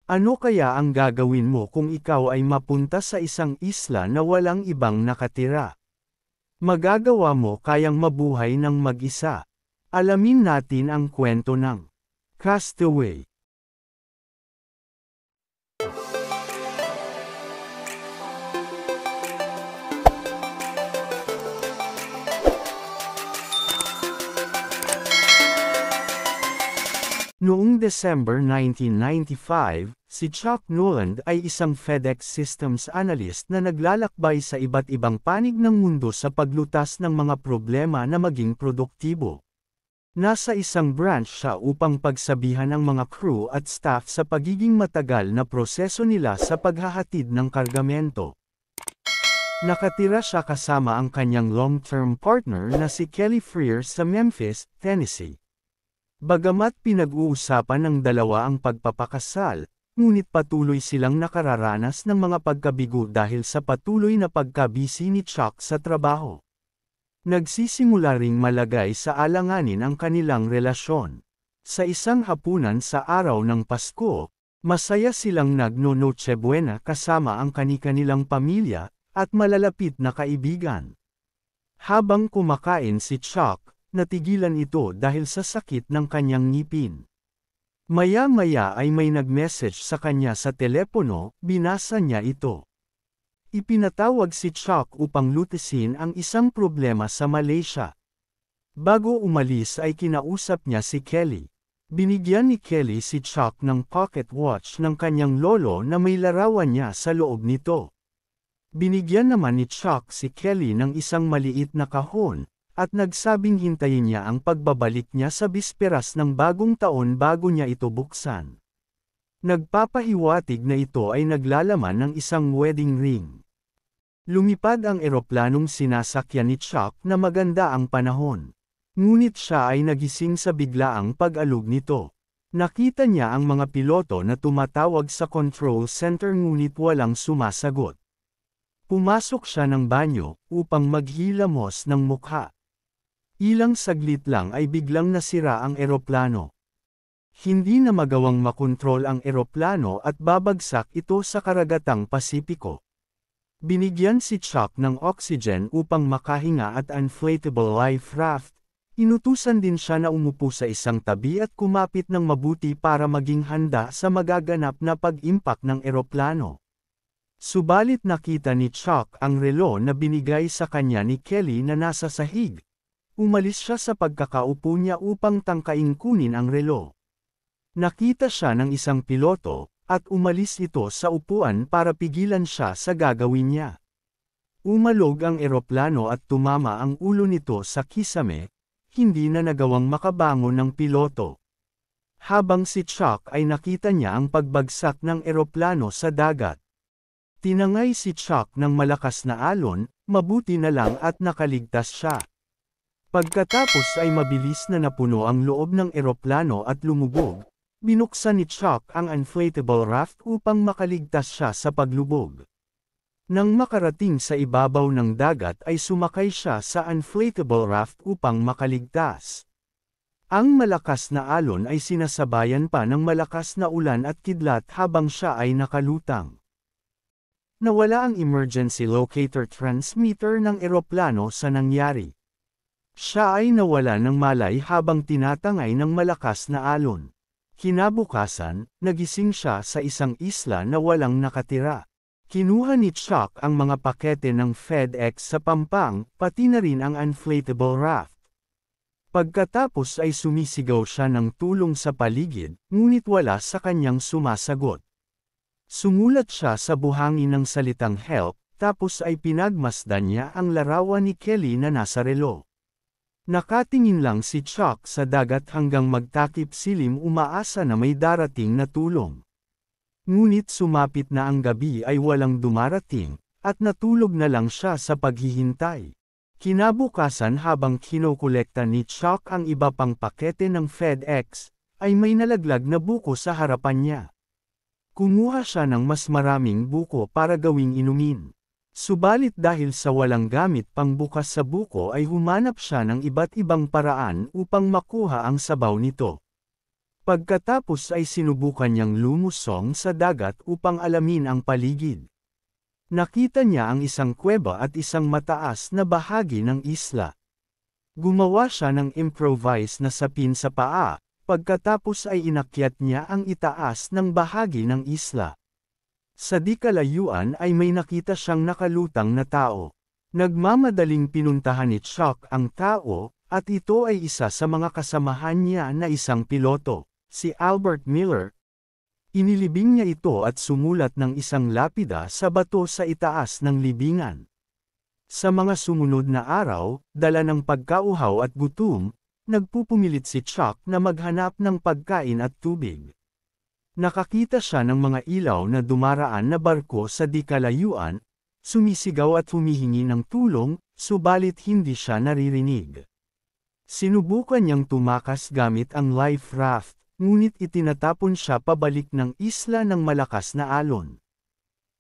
Ano kaya ang gagawin mo kung ikaw ay mapunta sa isang isla na walang ibang nakatira? Magagawa mo kayang mabuhay ng mag-isa? Alamin natin ang kwento ng Castaway. Noong December 1995, si Chuck Noland ay isang FedEx Systems Analyst na naglalakbay sa iba't ibang panig ng mundo sa paglutas ng mga problema na maging produktibo. Nasa isang branch siya upang pagsabihan ang mga crew at staff sa pagiging matagal na proseso nila sa paghahatid ng kargamento. Nakatira siya kasama ang kanyang long-term partner na si Kelly Freer sa Memphis, Tennessee. Bagamat pinag-uusapan ng dalawa ang pagpapakasal, ngunit patuloy silang nakararanas ng mga pagkabigo dahil sa patuloy na pagkabisi ni Chuck sa trabaho. Nagsisimula ring malagay sa alanganin ang kanilang relasyon. Sa isang hapunan sa araw ng Pasko, masaya silang nagno-Noche Buena kasama ang kani-kanilang pamilya at malalapit na kaibigan. Habang kumakain si Chuck, natigilan ito dahil sa sakit ng kanyang ngipin. Maya-maya ay may nag-message sa kanya sa telepono, binasa niya ito. Ipinatawag si Chuck upang lutisin ang isang problema sa Malaysia. Bago umalis ay kinausap niya si Kelly. Binigyan ni Kelly si Chuck ng pocket watch ng kanyang lolo na may larawan niya sa loob nito. Binigyan naman ni Chuck si Kelly ng isang maliit na kahon, at nagsabing hintayin niya ang pagbabalik niya sa bisperas ng bagong taon bago niya ito buksan. Nagpapahiwatig na ito ay naglalaman ng isang wedding ring. Lumipad ang eroplanong sinasakyan ni Chuck na maganda ang panahon. Ngunit siya ay nagising sa biglaang pag-alog nito. Nakita niya ang mga piloto na tumatawag sa control center ngunit walang sumasagot. Pumasok siya ng banyo upang maghilamos ng mukha. Ilang saglit lang ay biglang nasira ang eroplano. Hindi na magawang makontrol ang eroplano at babagsak ito sa karagatang Pasipiko. Binigyan si Chuck ng oxygen upang makahinga at inflatable life raft. Inutusan din siya na umupo sa isang tabi at kumapit ng mabuti para maging handa sa magaganap na pag-impact ng eroplano. Subalit nakita ni Chuck ang relo na binigay sa kanya ni Kelly na nasa sahig. Umalis siya sa pagkakaupo niya upang tangkaing kunin ang relo. Nakita siya ng isang piloto, at umalis ito sa upuan para pigilan siya sa gagawin niya. Umalog ang eroplano at tumama ang ulo nito sa kisame, hindi na nagawang makabangon ng piloto. Habang si Chuck ay nakita niya ang pagbagsak ng eroplano sa dagat. Tinangay si Chuck ng malakas na alon, mabuti na lang at nakaligtas siya. Pagkatapos ay mabilis na napuno ang loob ng eroplano at lumubog, binuksan ni Chuck ang inflatable raft upang makaligtas siya sa paglubog. Nang makarating sa ibabaw ng dagat ay sumakay siya sa inflatable raft upang makaligtas. Ang malakas na alon ay sinasabayan pa ng malakas na ulan at kidlat habang siya ay nakalutang. Nawala ang emergency locator transmitter ng eroplano sa nangyari. Siya ay nawala ng malay habang tinatangay ng malakas na alon. Kinabukasan, nagising siya sa isang isla na walang nakatira. Kinuha ni Chuck ang mga pakete ng FedEx sa pampang, pati na rin ang inflatable raft. Pagkatapos ay sumisigaw siya ng tulong sa paligid, ngunit wala sa kanyang sumasagot. Sumulat siya sa buhangin ng salitang help, tapos ay pinagmasdan niya ang larawan ni Kelly na nasa relo. Nakatingin lang si Chuck sa dagat hanggang magtakip silim umaasa na may darating na tulong. Ngunit sumapit na ang gabi ay walang dumarating, at natulog na lang siya sa paghihintay. Kinabukasan habang kinokolekta ni Chuck ang iba pang pakete ng FedEx, ay may nalaglag na buko sa harapan niya. Kumuha siya ng mas maraming buko para gawing inumin. Subalit dahil sa walang gamit pangbukas sa buko ay humanap siya ng iba't ibang paraan upang makuha ang sabaw nito. Pagkatapos ay sinubukan niyang lumusong sa dagat upang alamin ang paligid. Nakita niya ang isang kuweba at isang mataas na bahagi ng isla. Gumawa siya ng improvised na sapin sa paa, pagkatapos ay inakyat niya ang itaas ng bahagi ng isla. Sa di kalayuan ay may nakita siyang nakalutang na tao. Nagmamadaling pinuntahan ni Chuck ang tao, at ito ay isa sa mga kasamahan niya na isang piloto, si Albert Miller. Inilibing niya ito at sumulat ng isang lapida sa bato sa itaas ng libingan. Sa mga sumunod na araw, dala ng pagkauhaw at gutom, nagpupumilit si Chuck na maghanap ng pagkain at tubig. Nakakita siya ng mga ilaw na dumaraan na barko sa di kalayuan, sumisigaw at humihingi ng tulong, subalit hindi siya naririnig. Sinubukan niyang tumakas gamit ang life raft, ngunit itinatapon siya pabalik ng isla ng malakas na alon.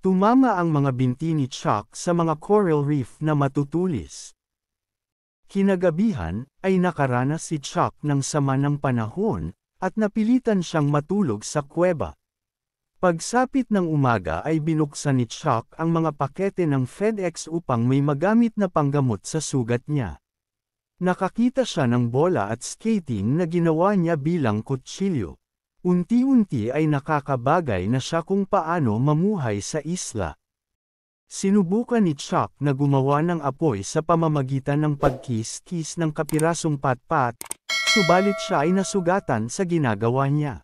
Tumama ang mga binti ni Chuck sa mga coral reef na matutulis. Kinagabihan, ay nakaranas si Chuck ng sama ng panahon, at napilitan siyang matulog sa kuweba. Pagsapit ng umaga ay binuksan ni Chuck ang mga pakete ng FedEx upang may magamit na panggamot sa sugat niya. Nakakita siya ng bola at skating na ginawa niya bilang kutsilyo. Unti-unti ay nakakabagay na siya kung paano mamuhay sa isla. Sinubukan ni Chuck na gumawa ng apoy sa pamamagitan ng pagkis-kis ng kapirasong patpat, subalit siya ay nasugatan sa ginagawa niya.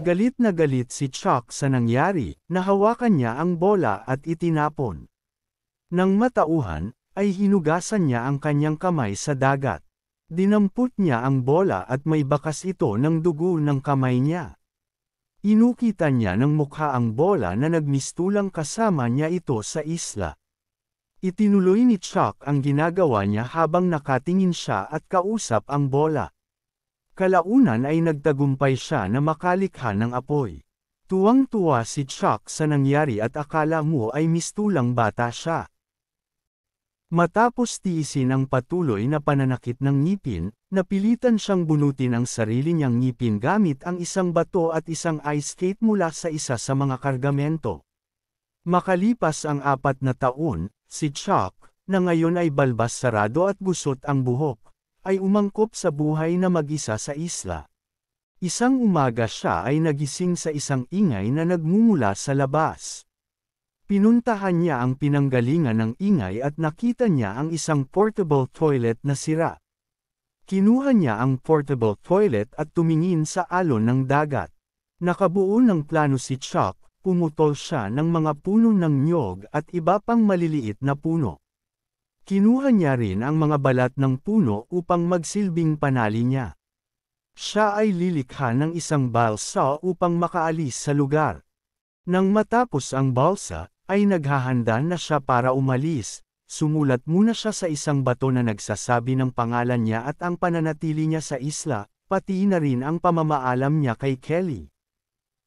Galit na galit si Chuck sa nangyari, nahawakan niya ang bola at itinapon. Nang matauhan, ay hinugasan niya ang kanyang kamay sa dagat. Dinampot niya ang bola at may bakas ito ng dugo ng kamay niya. Inukitan niya ng mukha ang bola na nagmistulang kasama niya ito sa isla. Itinuloy ni Chuck ang ginagawa niya habang nakatingin siya at kausap ang bola. Kalaunan ay nagtagumpay siya na makalikha ng apoy. Tuwang-tuwa si Chuck sa nangyari at akala mo ay mistulang bata siya. Matapos tiisin ang patuloy na pananakit ng ngipin, napilitan siyang bunutin ang sarili niyang ngipin gamit ang isang bato at isang ice skate mula sa isa sa mga kargamento. Makalipas ang 4 na taon, si Chuck, na ngayon ay balbas sarado at gusot ang buhok, ay umangkop sa buhay na mag-isa sa isla. Isang umaga siya ay nagising sa isang ingay na nagmumula sa labas. Pinuntahan niya ang pinanggalingan ng ingay at nakita niya ang isang portable toilet na sira. Kinuha niya ang portable toilet at tumingin sa alon ng dagat. Nakabuo ng plano si Chuck, pumutol siya ng mga puno ng niyog at iba pang maliliit na puno. Kinuha niya rin ang mga balat ng puno upang magsilbing panali niya. Siya ay lilikha ng isang balsa upang makaalis sa lugar. Nang matapos ang balsa, ay naghahanda na siya para umalis. Sumulat muna siya sa isang bato na nagsasabi ng pangalan niya at ang pananatili niya sa isla, pati na rin ang pamamaalam niya kay Kelly.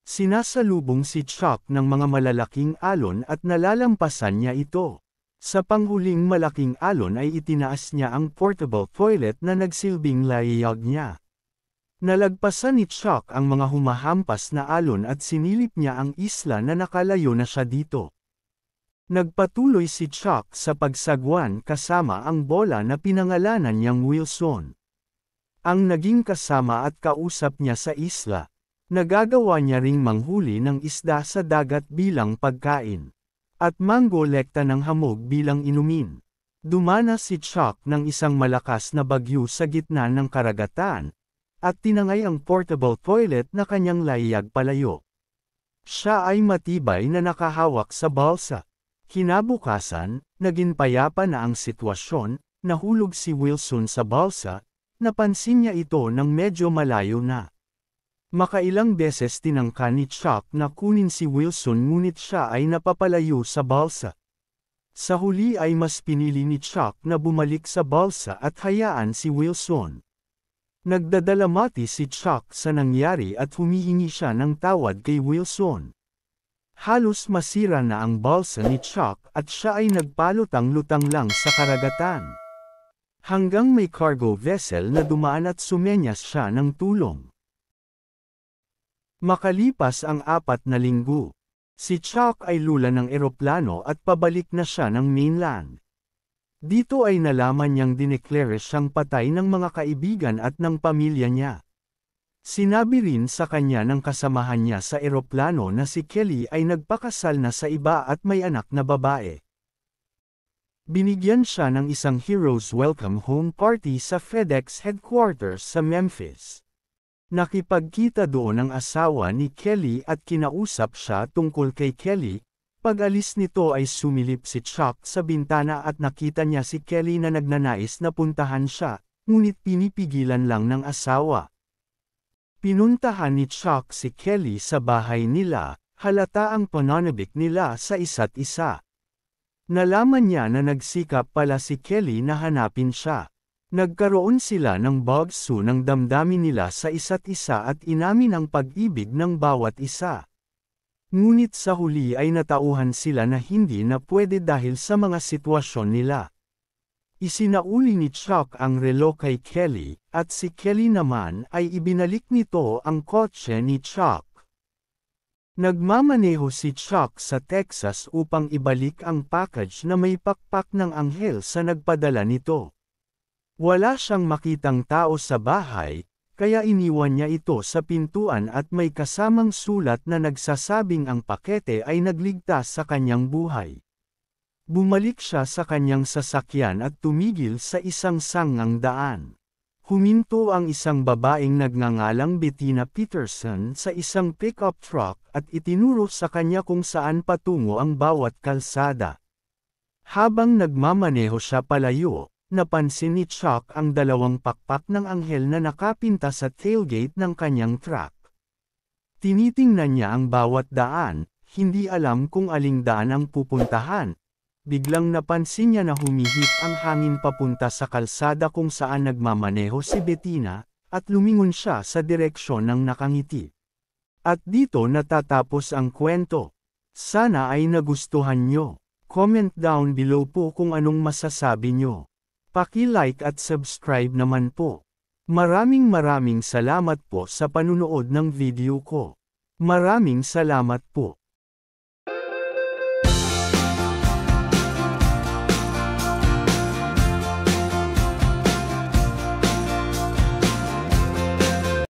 Sinasalubong si Chuck ng mga malalaking alon at nalalampasan niya ito. Sa panghuling malaking alon ay itinaas niya ang portable toilet na nagsilbing layag niya. Nalagpasan ni Chuck ang mga humahampas na alon at sinilip niya ang isla na nakalayo na siya dito. Nagpatuloy si Chuck sa pagsagwan kasama ang bola na pinangalanan niyang Wilson. Ang naging kasama at kausap niya sa isla. Nagagawa niya ring manghuli ng isda sa dagat bilang pagkain. At manggolekta ng hamog bilang inumin. Dumanas si Chuck ng isang malakas na bagyo sa gitna ng karagatan, at tinangay ang portable toilet na kanyang layag palayo. Siya ay matibay na nakahawak sa balsa. Kinabukasan, naging payapa na ang sitwasyon, nahulog si Wilson sa balsa, napansin niya ito ng medyo malayo na. Makailang beses tinangka ni Chuck na kunin si Wilson ngunit siya ay napapalayo sa balsa. Sa huli ay mas pinili ni Chuck na bumalik sa balsa at hayaan si Wilson. Nagdadalamati si Chuck sa nangyari at humihingi siya ng tawad kay Wilson. Halos masira na ang balsa ni Chuck at siya ay nagpalutang-lutang lang sa karagatan. Hanggang may cargo vessel na dumaan at sumenyas siya ng tulong. Makalipas ang 4 na linggo, si Chuck ay lula ng eroplano at pabalik na siya ng mainland. Dito ay nalaman niyang dineklara siyang patay ng mga kaibigan at ng pamilya niya. Sinabi rin sa kanya ng kasamahan niya sa eroplano na si Kelly ay nagpakasal na sa iba at may anak na babae. Binigyan siya ng isang hero's welcome home party sa FedEx headquarters sa Memphis. Nakipagkita doon ang asawa ni Kelly at kinausap siya tungkol kay Kelly. Pag-alis nito ay sumilip si Chuck sa bintana at nakita niya si Kelly na nagnanais na puntahan siya, ngunit pinipigilan lang ng asawa. Pinuntahan ni Chuck si Kelly sa bahay nila, halata ang pananabik nila sa isa't isa. Nalaman niya na nagsikap pala si Kelly na hanapin siya. Nagkaroon sila ng bugso ng damdamin nila sa isa't isa at inamin ang pag-ibig ng bawat isa. Ngunit sa huli ay natauhan sila na hindi na pwede dahil sa mga sitwasyon nila. Isinauli ni Chuck ang relo kay Kelly, at si Kelly naman ay ibinalik nito ang kotse ni Chuck. Nagmamaneho si Chuck sa Texas upang ibalik ang package na may pakpak ng anghel sa nagpadala nito. Wala siyang makitang tao sa bahay, kaya iniwan niya ito sa pintuan at may kasamang sulat na nagsasabing ang pakete ay nagligtas sa kanyang buhay. Bumalik siya sa kanyang sasakyan at tumigil sa isang sangang daan. Huminto ang isang babaeng nagngangalang Bettina Peterson sa isang pickup truck at itinuro sa kanya kung saan patungo ang bawat kalsada. Habang nagmamaneho siya palayo, napansin ni Chuck ang 2 pakpak ng anghel na nakapinta sa tailgate ng kanyang truck. Tinitingnan niya ang bawat daan, hindi alam kung aling daan ang pupuntahan. Biglang napansin niya na humihip ang hangin papunta sa kalsada kung saan nagmamaneho si Bettina, at lumingon siya sa direksyon ng nakangiti. At dito natatapos ang kwento. Sana ay nagustuhan nyo. Comment down below po kung anong masasabi nyo. Paki-like at subscribe naman po. Maraming salamat po sa panunood ng video ko. Maraming salamat po.